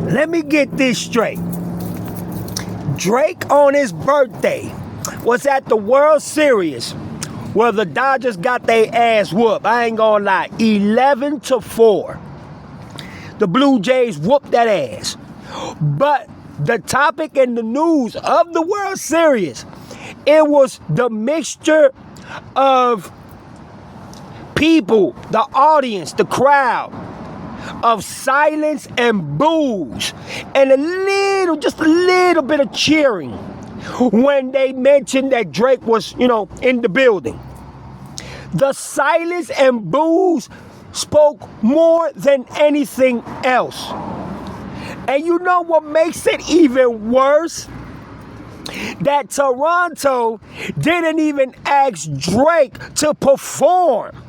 Let me get this straight. Drake on his birthday was at the World Series where the Dodgers got their ass whooped. I ain't gonna lie, 11-4. The Blue Jays whooped that ass. But the topic in the news of the World Series, it was the mixture of people, the audience, the crowd, of silence and boos, and just a little bit of cheering when they mentioned that Drake was, in the building. The silence and boos spoke more than anything else. And you know what makes it even worse? That Toronto didn't even ask Drake to perform.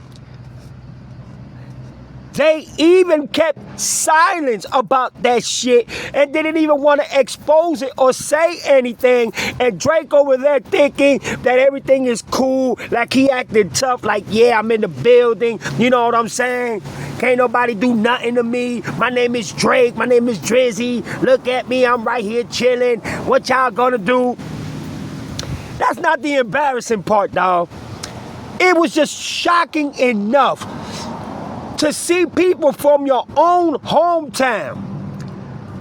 They even kept silence about that shit and didn't even want to expose it or say anything. And Drake over there thinking that everything is cool, like he acted tough, like, yeah, I'm in the building. You know what I'm saying? Can't nobody do nothing to me. My name is Drake. My name is Drizzy. Look at me. I'm right here chilling. What y'all gonna do? That's not the embarrassing part, dog. It was just shocking enough to see people from your own hometown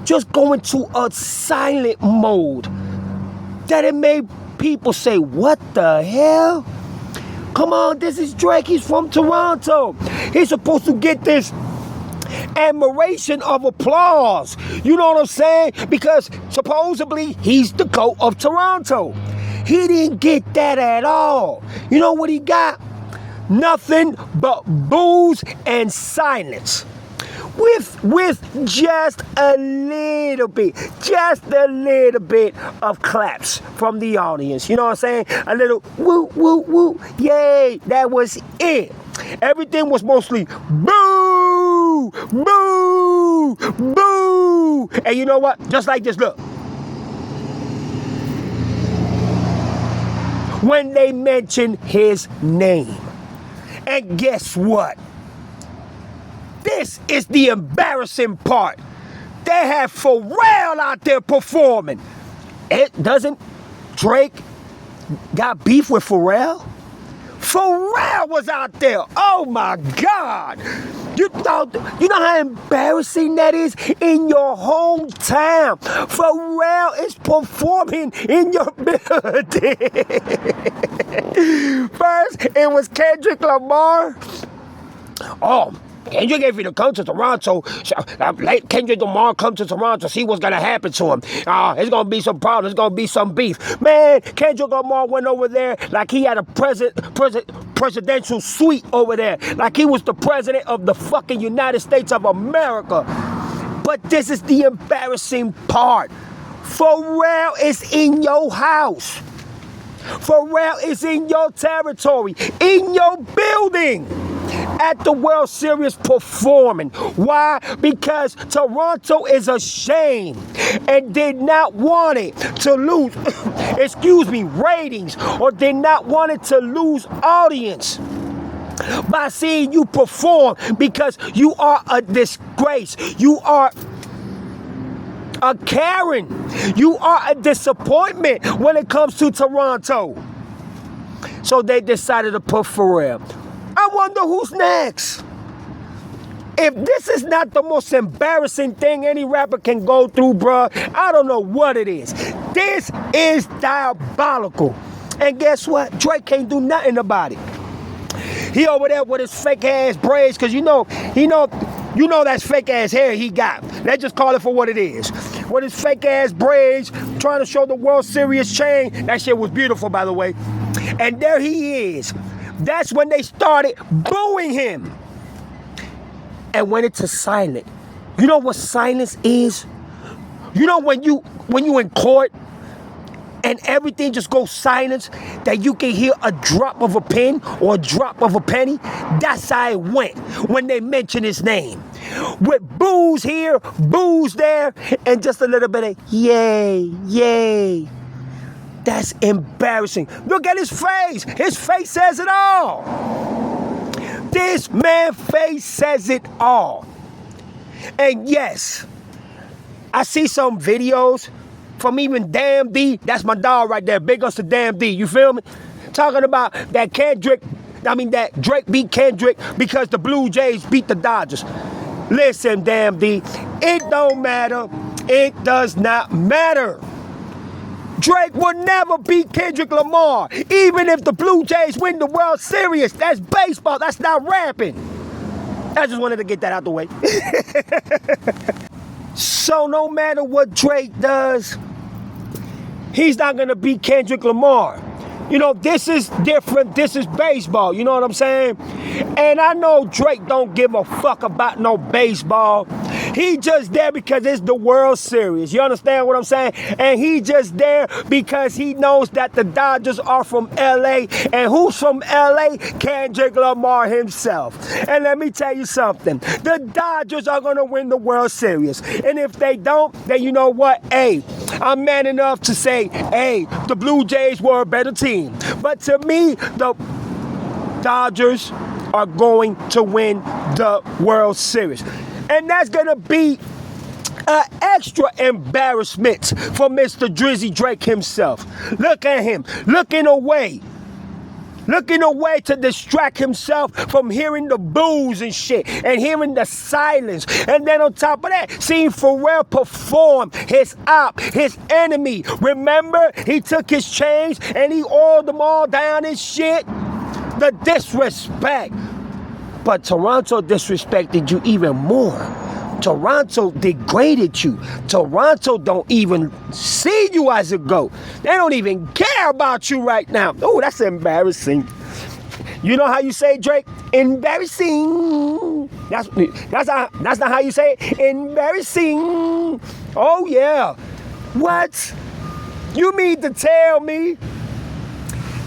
just go into a silent mode that it made people say, what the hell? Come on, this is Drake. He's from Toronto. He's supposed to get this admiration of applause. You know what I'm saying? Because supposedly he's the GOAT of Toronto. He didn't get that at all. You know what he got? Nothing but boos and silence. With just a little bit of claps from the audience. You know what I'm saying? A little woo, woo, woo, yay. That was it. Everything was mostly boo, boo, boo. And you know what? Just like this, look. When they mentioned his name. And guess what? This is the embarrassing part. They have Pharrell out there performing. Doesn't Drake got beef with Pharrell? Pharrell was out there. Oh my God. You know how embarrassing that is in your hometown? Pharrell is performing in your building. First, it was Kendrick Lamar. Oh, Kendrick, if he'd come to Toronto, let Kendrick Lamar come to Toronto, see what's going to happen to him. There's going to be some problems. There's going to be some beef. Man, Kendrick Lamar went over there like he had a presidential suite over there. Like he was the president of the fucking United States of America. But this is the embarrassing part. Pharrell is in your house. Pharrell is in your territory, in your building, at the World Series performing. Why? Because Toronto is ashamed and did not want it to lose, ratings, or did not want it to lose audience by seeing you perform, because you are a disgrace. You are a Karen. You are a disappointment when it comes to Toronto. So they decided to put Pharrell. I wonder who's next. If this is not the most embarrassing thing any rapper can go through, bruh, I don't know what it is. This is diabolical. And guess what? Drake can't do nothing about it. He over there with his fake ass braids, because you know that's fake ass hair he got. Let's just call it for what it is. With his fake ass braids, trying to show the World Series chain. That shit was beautiful, by the way. And there he is. That's when they started booing him. And went into silent. You know what silence is? You know when you in court and everything just goes silent, that you can hear a drop of a pin or a drop of a penny? That's how it went when they mentioned his name. With boos here, boos there, and just a little bit of yay, yay. That's embarrassing. Look at his face. His face says it all. This man's face says it all. And yes, I see some videos from even Damn D. That's my dog right there. Big ups to Damn D. You feel me? Talking about that that Drake beat Kendrick because the Blue Jays beat the Dodgers. Listen, Damn D, it don't matter. It does not matter. Drake will never beat Kendrick Lamar, even if the Blue Jays win the World Series. That's baseball. That's not rapping. I just wanted to get that out the way. So no matter what Drake does, he's not going to beat Kendrick Lamar. You know, this is different. This is baseball. You know what I'm saying? And I know Drake don't give a fuck about no baseball. He just there because it's the World Series. You understand what I'm saying? And he just there because he knows that the Dodgers are from L.A. And who's from L.A.? Kendrick Lamar himself. And let me tell you something. The Dodgers are going to win the World Series. And if they don't, then you know what? Hey, I'm man enough to say, hey, the Blue Jays were a better team. But to me, the Dodgers are going to win the World Series. And that's going to be an extra embarrassment for Mr. Drizzy Drake himself. Look at him, looking away to distract himself from hearing the boos and shit and hearing the silence. And then on top of that, seeing Pharrell perform his op, his enemy. Remember, he took his chains and he oiled them all down and shit. The disrespect. But Toronto disrespected you even more. Toronto degraded you. Toronto don't even see you as a GOAT. They don't even care about you right now. Oh, that's embarrassing. You know how you say, Drake? Embarrassing. That's not how you say it. Embarrassing. Oh, yeah. What? You mean to tell me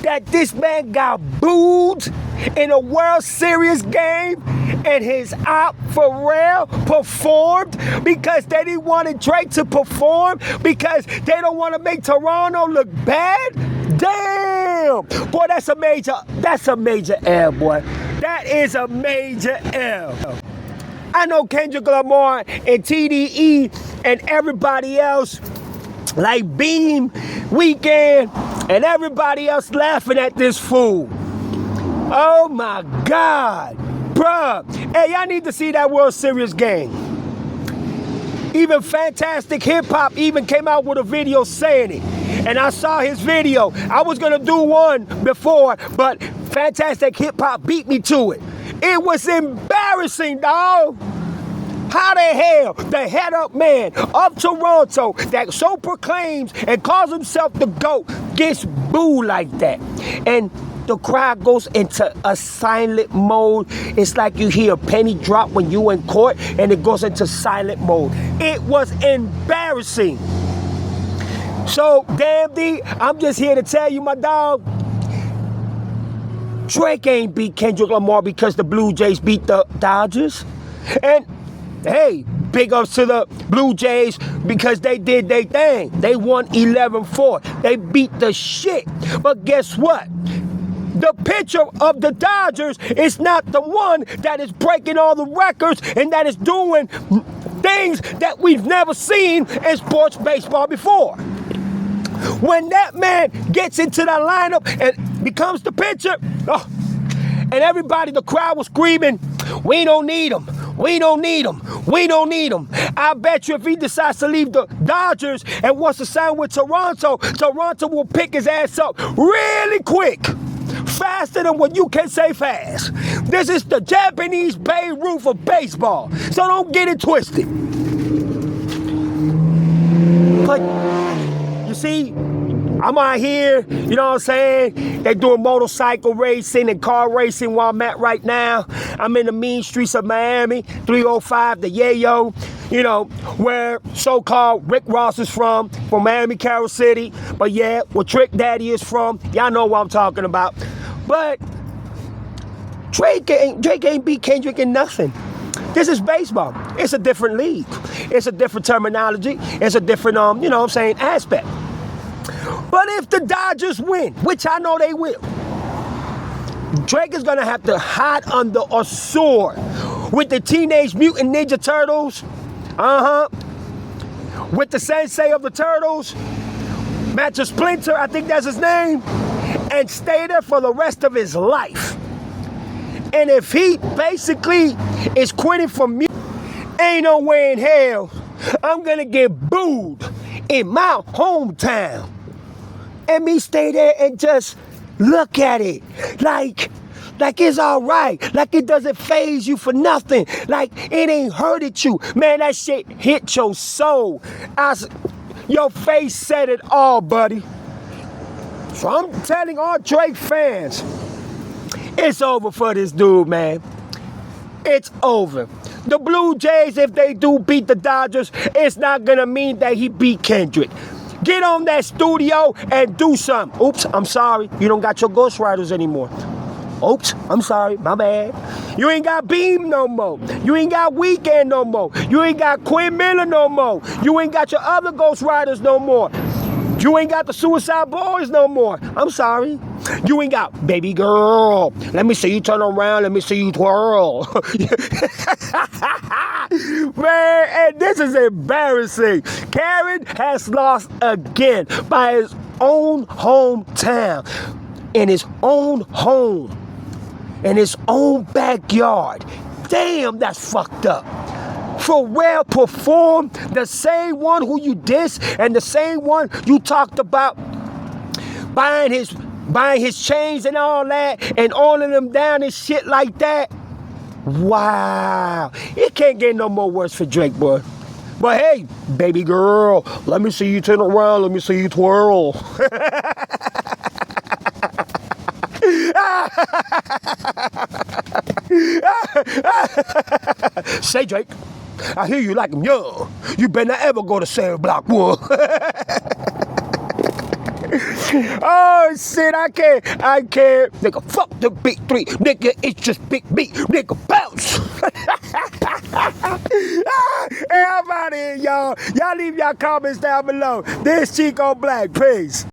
that this man got booed in a World Series game and his op Pharrell performed because they didn't want Drake to perform because they don't want to make Toronto look bad? Damn! Boy, that's a major L, boy. That is a major L. I know Kendrick Lamar and TDE and everybody else like Beam, Weeknd, and everybody else laughing at this fool. Oh my God, bruh. Hey, y'all need to see that World Series game. Even Fantastic Hip Hop even came out with a video saying it. And I saw his video. I was gonna do one before, but Fantastic Hip Hop beat me to it. It was embarrassing, dog. How the hell the head up man of Toronto that so proclaims and calls himself the GOAT gets booed like that? And the crowd goes into a silent mode. It's like you hear a penny drop when you in court and it goes into silent mode. It was embarrassing. So, Damn D, I'm just here to tell you, my dog, Drake ain't beat Kendrick Lamar because the Blue Jays beat the Dodgers. And hey, big ups to the Blue Jays because they did their thing. They won 11-4. They beat the shit. But guess what? The pitcher of the Dodgers is not the one that is breaking all the records and that is doing things that we've never seen in sports baseball before. When that man gets into that lineup and becomes the pitcher, and everybody, the crowd was screaming, we don't need him. We don't need him. We don't need him. I bet you if he decides to leave the Dodgers and wants to sign with Toronto, Toronto will pick his ass up really quick. Faster than what you can say fast. This is the Japanese Babe Ruth of baseball. So don't get it twisted. But you see, I'm out here, you know what I'm saying? They doing motorcycle racing and car racing where I'm at right now. I'm in the mean streets of Miami, 305, the Yayo, you know, where so-called Rick Ross is from Miami, Carol City. But yeah, where Trick Daddy is from, y'all know what I'm talking about. But Drake ain't beat Kendrick in nothing. This is baseball. It's a different league. It's a different terminology. It's a different, you know what I'm saying, aspect. But if the Dodgers win, which I know they will, Drake is going to have to hide under a sword with the Teenage Mutant Ninja Turtles. with the sensei of the Turtles, Master Splinter, I think that's his name, and stay there for the rest of his life. And if he basically is quitting from music, ain't no way in hell I'm gonna get booed in my hometown. And me stay there and just look at it like it's all right, like it doesn't faze you for nothing, like it ain't hurted you. Man, that shit hit your soul. Your face said it all, buddy. So I'm telling all Drake fans, it's over for this dude, man. It's over. The Blue Jays, if they do beat the Dodgers, it's not gonna mean that he beat Kendrick. Get on that studio and do something. Oops, I'm sorry. You don't got your ghostwriters anymore. Oops, I'm sorry, my bad. You ain't got Beam no more. You ain't got Weeknd no more. You ain't got Quinn Miller no more. You ain't got your other ghostwriters no more. You ain't got the Suicide Boys no more. I'm sorry. You ain't got Baby Girl. Let me see you turn around. Let me see you twirl. Man, and this is embarrassing. Karen has lost again by his own hometown, in his own home, in his own backyard. Damn, that's fucked up. Pharrell performed, the same one who you dissed and the same one you talked about buying his chains and all that and oiling them down and shit like that. Wow. It can't get no more worse for Drake, boy. But hey, baby girl, let me see you turn around, let me see you twirl. Say, Drake, I hear you like him young. You better not ever go to Cell Block, boy. Oh shit, I can't. Nigga, fuck the big three. Nigga, it's just big B. Nigga, bounce. Hey, I'm out of here, y'all. Y'all leave y'all comments down below. This Chico Black. Peace.